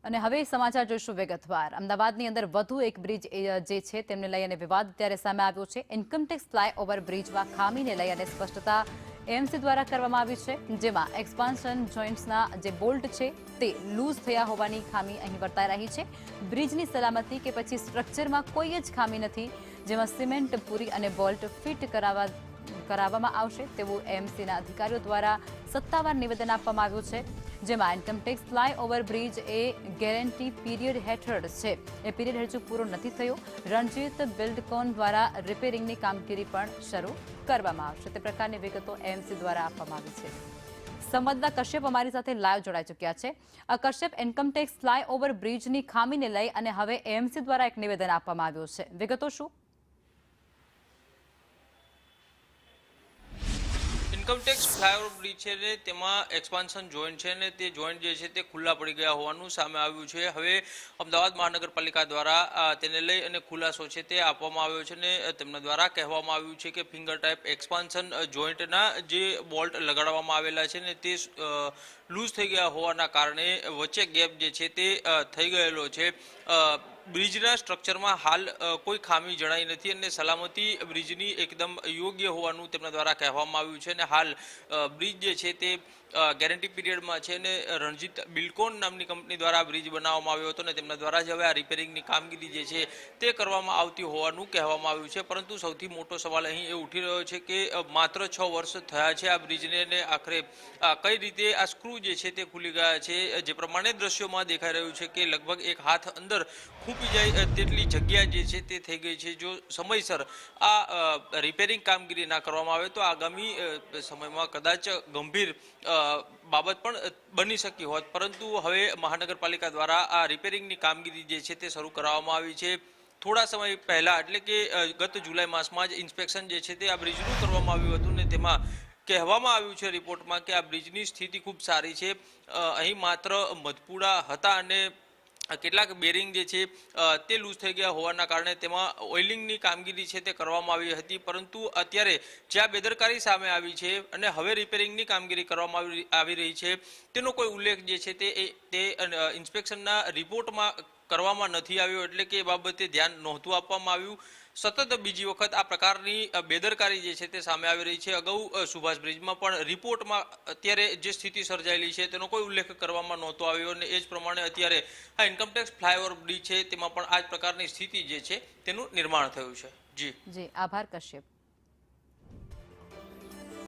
અને હવે સમાચાર જોઈશું વિગતવાર। અમદાવાદની અંદર વધુ એક બ્રિજ જે છે તેમને લઈ અને વિવાદ અત્યારે સામે આવ્યો છે। ઇન્કમટેક્સ ફ્લાયઓવર બ્રિજમાં ખામીને લઈ અને સ્પષ્ટતા એએમસી દ્વારા કરવામાં આવી છે, જેમાં એક્સપાન્શન જોઇન્ટ્સના જે બોલ્ટ છે તે લૂઝ થયા હોવાની ખામી અહીં વર્તાઈ રહી છે। બ્રિજની સલામતી કે પછી સ્ટ્રક્ચરમાં કોઈ જ ખામી નથી, જેમાં સિમેન્ટ પૂરી અને બોલ્ટ ફિટ કરાવવામાં આવશે તેવું એએમસીના અધિકારીઓ દ્વારા સત્તાવાર નિવેદન આપવામાં આવ્યું છે, જેમાં ઇન્કમટેક્સ ફ્લાયઓવર બ્રિજ એ ગેરંટી પીરિયડ હેઠળ છે। એ પીરિયડ હજુ પૂરો નથી થયો। રણજીત બિલ્ડકોન દ્વારા રિપેરિંગની કામગીરી પણ શરૂ કરવામાં આવશે, તે પ્રકારની વિગતો એએમસી દ્વારા આપવામાં આવી છે। સંવાદદાતા કશ્યપ અમારી સાથે લાઈવ જોડાઈ ચૂક્યા છે। કશ્યપ, ઇન્કમટેક્સ ફ્લાયઓવર બ્રિજની ખામીને લઈ અને હવે એએમસી દ્વારા એક નિવેદન આપવામાં આવ્યું છે, વિગતો શું? ઇન્કમટેક્સ ફ્લાયઓવર બ્રિજ છે ને તેમાં એક્સપાન્શન જોઈન્ટ છે ને તે જોઈન્ટ જે છે તે ખુલ્લા પડી ગયા હોવાનું સામે આવ્યું છે। હવે અમદાવાદ મહાનગરપાલિકા દ્વારા તેને લઈ અને ખુલાસો છે તે આપવામાં આવ્યો છે ને તેમના દ્વારા કહેવામાં આવ્યું છે કે ફિંગર ટાઈપ એક્સપાન્શન જોઈન્ટના જે બોલ્ટ લગાડવામાં આવેલા છે ને તે લૂઝ થઈ ગયા હોવાના કારણે વચ્ચે ગેપ જે છે તે થઈ ગયેલો છે। બ્રિજના સ્ટ્રક્ચરમાં હાલ કોઈ ખામી જણાઈ નથી અને સલામતી બ્રિજની એકદમ યોગ્ય હોવાનું તેમના દ્વારા કહેવામાં આવ્યું છે અને હાલ બ્રિજ જે છે તે ગેરંટી પીરિયડમાં છે અને રણજીત બિલ્ડકોન નામની કંપની દ્વારા બ્રિજ બનાવવામાં આવ્યો હતો અને તેમના દ્વારા જ હવે આ રિપેરિંગની કામગીરી જે છે તે કરવામાં આવતી હોવાનું કહેવામાં આવ્યું છે। પરંતુ સૌથી મોટો સવાલ અહીં એ ઉઠી રહ્યો છે કે માત્ર 6 વર્ષ થયા છે આ બ્રિજને અને આખરે કઈ રીતે આ સ્ક્રૂ જે છે તે ખુલી ગયા છે। જે પ્રમાણે દ્રશ્યોમાં દેખાઈ રહ્યું છે કે લગભગ એક હાથ અંદર ખૂપી જાય તેટલી જગ્યા જે છે તે થઈ ગઈ છે। જો સમયસર આ રિપેરિંગ કામગીરી ના કરવામાં આવે તો આગામી સમયમાં કદાચ ગંભીર બાબત પણ બની શકી હોત, પરંતુ હવે મહાનગરપાલિકા દ્વારા આ રિપેરિંગની કામગીરી જે છે તે શરૂ કરવામાં આવી છે। થોડા સમય પહેલા એટલે કે ગત જુલાઈ માસમાં જ ઇન્સ્પેક્શન જે છે તે આ બ્રિજનું કરવામાં આવ્યું હતું ને તેમાં કહેવામાં આવ્યું છે રિપોર્ટમાં કે આ બ્રિજની સ્થિતિ ખૂબ સારી છે। અહીં માત્ર મધપુડા હતા અને કેટલાક બેરિંગ જે છે તે લૂઝ થઈ ગયા હોવાના કારણે તેમાં ઓઇલિંગની કામગીરી છે તે કરવામાં આવી હતી, પરંતુ અત્યારે જ્યાં બેદરકારી સામે આવી છે અને હવે રિપેરિંગની કામગીરી કરવામાં આવી રહી છે તેનો કોઈ ઉલ્લેખ જે છે તે ઇન્સ્પેક્શનના રિપોર્ટમાં કરવામાં નથી આવ્યો, એટલે કે એ બાબતે ધ્યાન નહોતું આપવામાં આવ્યું। સતત બીજી વખત આ પ્રકારની બેદરકારી જે છે તે સામે આવી રહી છે। અગાઉ સુભાષ બ્રિજમાં પણ રિપોર્ટમાં અત્યારે જે સ્થિતિ સર્જાયેલી છે તેનો કોઈ ઉલ્લેખ કરવામાં નહોતો આવ્યો અને એ જ પ્રમાણે અત્યારે આ ઇન્કમટેક્સ ફ્લાયઓવર બ્રિજ છે તેમાં પણ આ જ પ્રકારની સ્થિતિ જે છે તેનું નિર્માણ થયું છે। જી આભાર કશ્યપ।